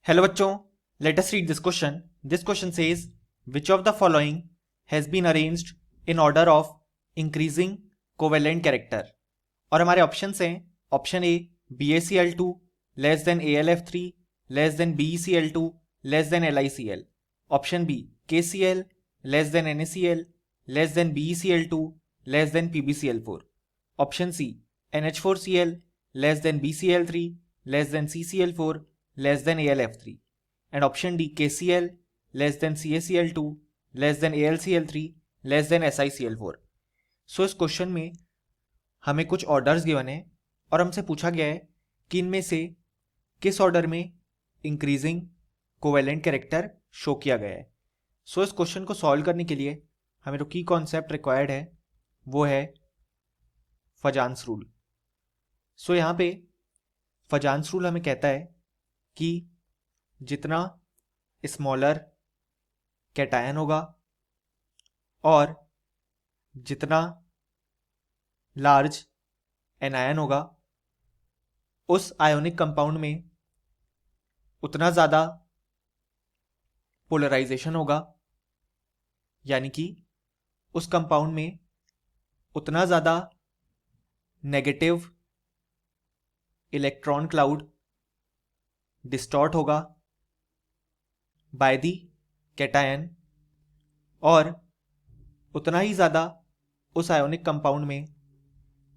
Hello बच्चों, let us read this question. This question says, which of the following has been arranged in order of increasing covalent character? और हमारे options हैं option A BaCl2 less than AlF3 less than BeCl2 less than LiCl, option B KCl less than NaCl less than BeCl2 less than PbCl4, option C NH4Cl less than BCl3 less than CCl4 less than AlF3, and option D KCl less than CaCl2 less than AlCl3 less than SiCl4. सो इस question में हमें कुछ orders given है और हमसे पूछा गया है कि इनमें से किस ऑर्डर में इंक्रीजिंग कोवेलेंट कैरेक्टर शो किया गया है. सो इस क्वेश्चन को सॉल्व करने के लिए हमें जो की कॉन्सेप्ट रिक्वायर्ड है वो है फजान्स रूल. सो यहाँ पे फजान्स रूल हमें कहता है कि जितना स्मॉलर कैटायन होगा और जितना लार्ज एनायन होगा उस आयोनिक कंपाउंड में उतना ज़्यादा पोलराइजेशन होगा, यानी कि उस कंपाउंड में उतना ज़्यादा नेगेटिव इलेक्ट्रॉन क्लाउड डिस्टॉर्ट होगा बाय दी कैटायन और उतना ही ज़्यादा उस आयोनिक कंपाउंड में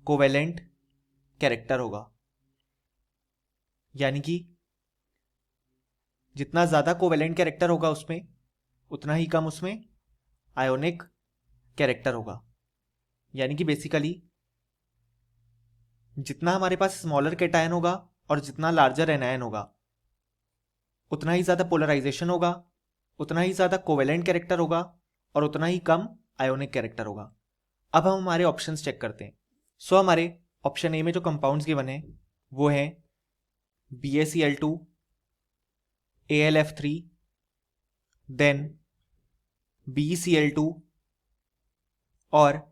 कोवेलेंट कैरेक्टर होगा, यानी कि जितना ज़्यादा कोवेलेंट कैरेक्टर होगा उसमें उतना ही कम उसमें आयोनिक कैरेक्टर होगा. यानी कि बेसिकली जितना हमारे पास स्मॉलर कैटायन होगा और जितना लार्जर एनायन होगा उतना ही ज़्यादा पोलराइजेशन होगा, उतना ही ज़्यादा कोवेलेंट कैरेक्टर होगा और उतना ही कम आयोनिक कैरेक्टर होगा. अब हम हमारे ऑप्शंस चेक करते हैं. सो हमारे ऑप्शन ए में जो कंपाउंड्स गिवन है वो हैं BaCl2, AlF3, देन BeCl2 और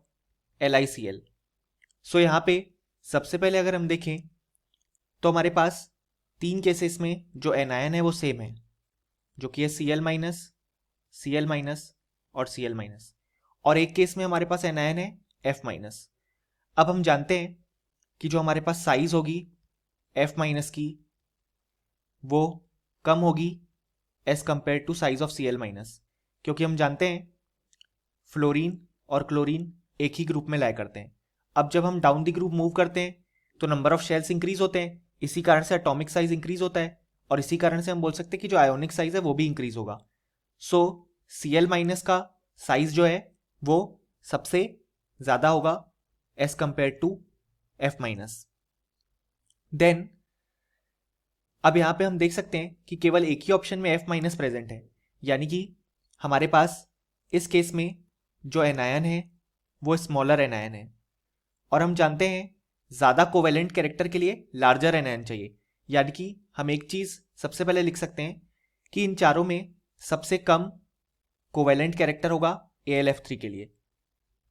LiCl. सो यहाँ पे सबसे पहले अगर हम देखें तो हमारे पास तीन केसेस में जो एनायन है वो सेम है, जो कि है Cl-, Cl- और Cl-, और एक केस में हमारे पास एनायन है F-. अब हम जानते हैं कि जो हमारे पास साइज होगी F- की वो कम होगी as compare to size of Cl-, क्योंकि हम जानते हैं फ्लोरीन और क्लोरीन एक ही ग्रुप में लाया करते हैं. अब जब हम डाउन द ग्रुप मूव करते हैं तो नंबर ऑफ शेल्स इंक्रीज होते हैं, इसी कारण से एटॉमिक साइज इंक्रीज होता है और इसी कारण से हम बोल सकते हैं कि जो आयोनिक साइज है वो भी इंक्रीज होगा. सो Cl- का साइज जो है वो सबसे ज़्यादा होगा as compare to F-. Then अब यहाँ पे हम देख सकते हैं कि केवल एक ही ऑप्शन में F- प्रेजेंट है, यानी कि हमारे पास इस केस में जो एनायन है वो स्मॉलर एनायन है और हम जानते हैं ज़्यादा कोवेलेंट कैरेक्टर के लिए लार्जर एनायन चाहिए. यानी कि हम एक चीज़ सबसे पहले लिख सकते हैं कि इन चारों में सबसे कम कोवेलेंट कैरेक्टर होगा AlF3 के लिए,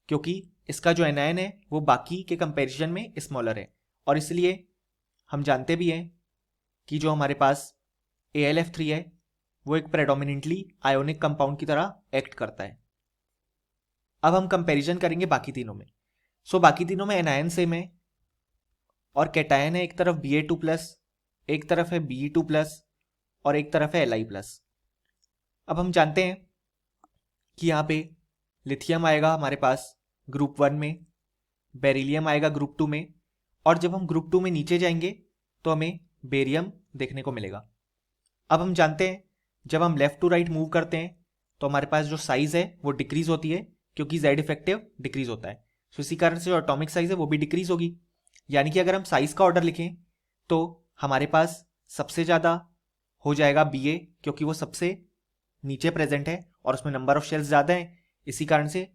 क्योंकि इसका जो एनायन है वो बाकी के कंपैरिजन में स्मॉलर है और इसलिए हम जानते भी हैं कि जो हमारे पास AlF3 है वो एक प्रेडोमिनेंटली आयोनिक कंपाउंड की तरह एक्ट करता है. अब हम कंपैरिजन करेंगे बाकी तीनों में. सो बाकी तीनों में एनायन सेम है और कैटायन है, एक तरफ Ba2+, एक तरफ है Be2+, और एक तरफ है Li+. अब हम जानते हैं कि यहाँ पे लिथियम आएगा हमारे पास ग्रुप 1 में, बेरिलियम आएगा ग्रुप 2 में, और जब हम ग्रुप 2 में नीचे जाएंगे तो हमें बेरियम देखने को मिलेगा. अब हम जानते हैं जब हम लेफ्ट टू राइट मूव करते हैं तो हमारे पास जो साइज है वो डिक्रीज होती है, क्योंकि Z इफेक्टिव डिक्रीज होता है. सो इसी कारण से जो एटॉमिक साइज है वो भी डिक्रीज होगी. यानी कि अगर हम साइज का ऑर्डर लिखें तो हमारे पास सबसे ज़्यादा हो जाएगा Ba, क्योंकि वो सबसे नीचे प्रेजेंट है और उसमें नंबर ऑफ शेल्स ज़्यादा हैं, इसी कारण से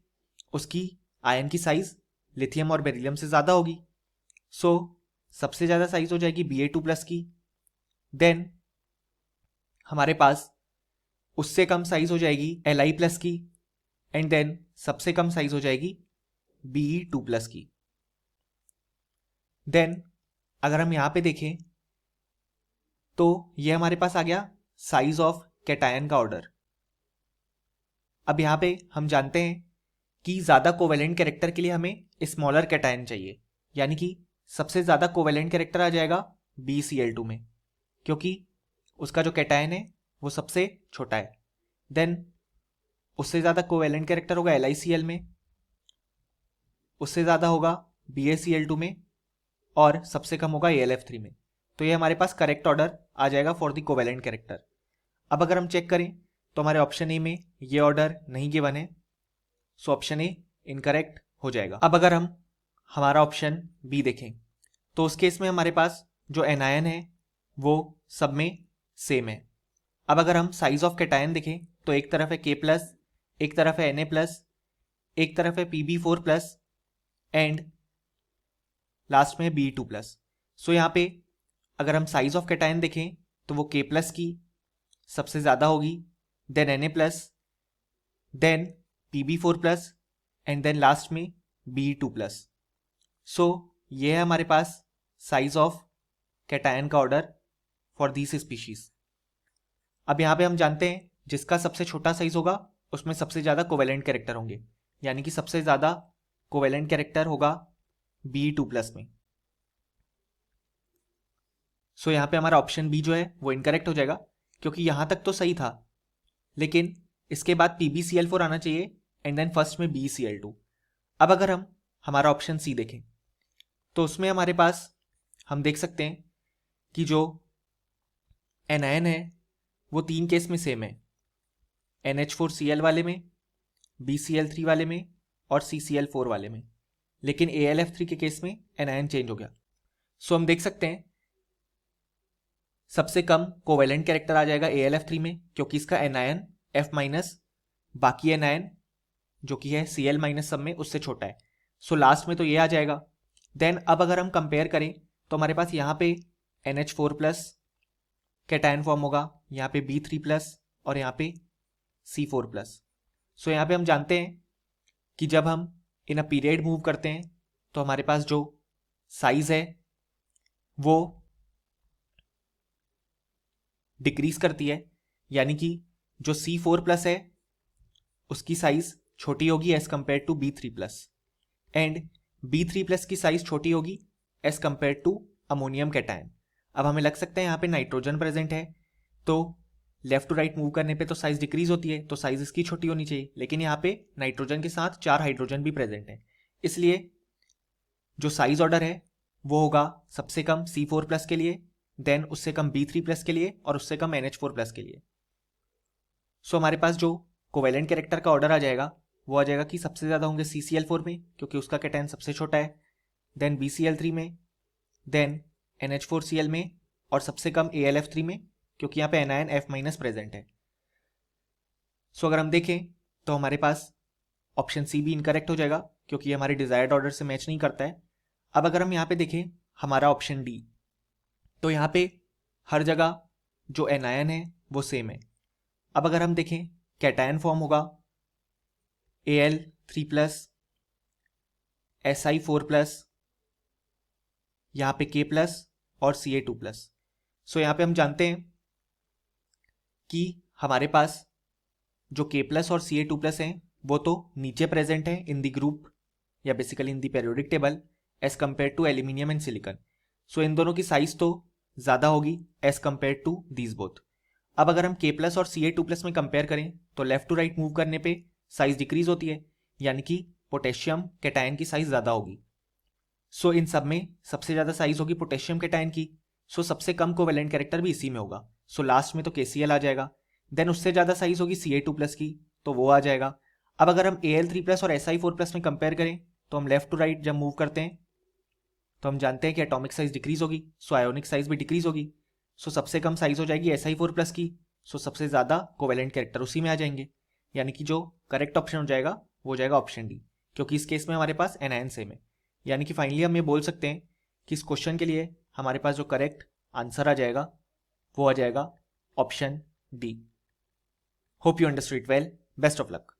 उसकी आयन की साइज लिथियम और बेरिलियम से ज़्यादा होगी. सो सबसे ज़्यादा साइज हो जाएगी Ba2+ की. देन हमारे पास उससे कम साइज हो जाएगी Li+ की, एंड देन सबसे कम साइज हो जाएगी Be2+ की. देन अगर हम यहाँ पे देखें तो ये हमारे पास आ गया साइज ऑफ कैटायन का ऑर्डर। अब यहाँ पे हम जानते हैं कि ज़्यादा कोवेलेंट कैरेक्टर के लिए हमें स्मॉलर कैटायन चाहिए, यानी कि सबसे ज़्यादा कोवेलेंट कैरेक्टर आ जाएगा BCl2 में, क्योंकि उसका जो कैटायन है वो सबसे छोटा है। देन उससे ज़्यादा कोवेलेंट कैरेक्टर होगा LiCl में, उससे ज़्यादा होगा BaCl2 में, और सबसे कम होगा AlF3 में। तो ये हमारे पास करेक्ट ऑर्डर आ जाएगा फॉर द कोवेलेंट कैरेक्टर। अब अगर हम चेक करें तो हमारे ऑप्शन ए में ये ऑर्डर नहीं गिवन है, सो ऑप्शन ए इनकरेक्ट हो जाएगा। अब अगर हम हमारा ऑप्शन बी देखें तो उस केस में हमारे पास जो एनायन है वो सब में सेम है। अब अगर हम साइज ऑफ कैटायन देखें तो एक तरफ है K+, एक तरफ है Na+, एक तरफ है Pb4+, एंड लास्ट में Be2+। सो यहाँ पे अगर हम साइज ऑफ कैटायन देखें तो वो K+ की सबसे ज़्यादा होगी, then Na+, then Pb4+, and then last में Be2+। सो ये है हमारे पास साइज ऑफ कैटायन का ऑर्डर फॉर दिस स्पीशीज। अब यहाँ पे हम जानते हैं जिसका सबसे छोटा साइज होगा उसमें सबसे ज़्यादा कोवेलेंट कैरेक्टर होंगे, यानी कि सबसे ज़्यादा कोवेलेंट कैरेक्टर होगा Be2+ में। सो यहाँ पे हमारा ऑप्शन बी जो है वो इनकरेक्ट हो जाएगा, क्योंकि यहाँ तक तो सही था, लेकिन इसके बाद PbCl4 आना चाहिए एंड देन फर्स्ट में BeCl2। अब अगर हम हमारा ऑप्शन सी देखें तो उसमें हमारे पास हम देख सकते हैं कि जो एनायन है वो 3 केस में सेम है, NH4Cl वाले में, BCl3 वाले में और CCl4 वाले में, लेकिन AlF3 के केस में एनायन चेंज हो गया। सो हम देख सकते हैं सबसे कम कोवेलेंट कैरेक्टर आ जाएगा AlF3 में, क्योंकि इसका एनायन F-, बाकी एनायन जो कि है Cl- सब में उससे छोटा है। सो लास्ट में तो ये आ जाएगा। देन अब अगर हम कंपेयर करें तो हमारे पास यहाँ पे NH4+ कैटायन फॉर्म होगा, यहाँ पे B3+ और यहाँ पे C4+। सो यहाँ पे हम जानते हैं कि जब हम इन अ पीरियड मूव करते हैं तो हमारे पास जो साइज है वो डिक्रीज करती है, यानी कि जो C4+ है उसकी साइज छोटी होगी as compare to B3+, and B3+ की साइज छोटी होगी as compare to ammonium cation. अब हमें लग सकता है यहाँ पे नाइट्रोजन प्रेजेंट है, तो लेफ्ट टू राइट मूव करने पे तो साइज डिक्रीज होती है, तो साइज इसकी छोटी होनी चाहिए, लेकिन यहाँ पे नाइट्रोजन के साथ 4 हाइड्रोजन भी प्रेजेंट है, इसलिए जो साइज ऑर्डर है वो होगा सबसे कम C4+ के लिए, देन उससे कम B3+ के लिए और उससे कम NH4+ के लिए। सो हमारे पास जो कोवेलेंट कैरेक्टर का ऑर्डर आ जाएगा वो आ जाएगा कि सबसे ज़्यादा होंगे CCl4 में, क्योंकि उसका कैटायन सबसे छोटा है, देन BCl3 में, देन NH4Cl में, और सबसे कम AlF3 में, क्योंकि यहाँ पे एनायन F- प्रेजेंट है। सो अगर हम देखें तो हमारे पास ऑप्शन सी भी इनकरेक्ट हो जाएगा, क्योंकि ये हमारे डिजायर्ड ऑर्डर से मैच नहीं करता है। अब अगर हम यहाँ पे देखें हमारा ऑप्शन डी, तो यहाँ पे हर जगह जो एनायन है वो सेम है। अब अगर हम देखें कैटायन फॉर्म होगा Al3+, Si4+, यहाँ पे K+ और Ca2+। सो यहाँ पे हम जानते हैं कि हमारे पास जो K+ और Ca2+ हैं वो तो नीचे प्रेजेंट है इन दी ग्रुप या basically in the periodic table as compare to aluminium and silicon. So इन दोनों की साइज तो ज़्यादा होगी as compare to these both. अब अगर हम K+ और Ca2+ में कंपेयर करें तो लेफ्ट टू राइट मूव करने पे साइज डिक्रीज होती है, यानी कि पोटेशियम कैटायन की साइज ज़्यादा होगी। सो इन सब में सबसे ज़्यादा साइज होगी पोटेशियम कैटायन की, सो सबसे कम कोवेलेंट कैरेक्टर भी इसी में होगा। सो लास्ट में तो KCl आ जाएगा, देन उससे ज़्यादा साइज होगी Ca2+ की, तो वो आ जाएगा। अब अगर हम Al3+ और Si4+ में कंपेयर करें तो हम लेफ्ट टू राइट जब मूव करते हैं तो हम जानते हैं कि एटॉमिक साइज डिक्रीज होगी, सो आयोनिक साइज भी डिक्रीज होगी। सो सबसे कम साइज हो जाएगी Si4+ की, सो सबसे ज़्यादा कोवेलेंट कैरेक्टर उसी में आ जाएंगे, यानी कि जो करेक्ट ऑप्शन हो जाएगा वो हो जाएगा ऑप्शन डी, क्योंकि इस केस में हमारे पास एनायन सेम है। यानी कि फाइनली हम ये बोल सकते हैं कि इस क्वेश्चन के लिए हमारे पास जो करेक्ट आंसर आ जाएगा वो आ जाएगा option D. Hope you understood it well, best of luck.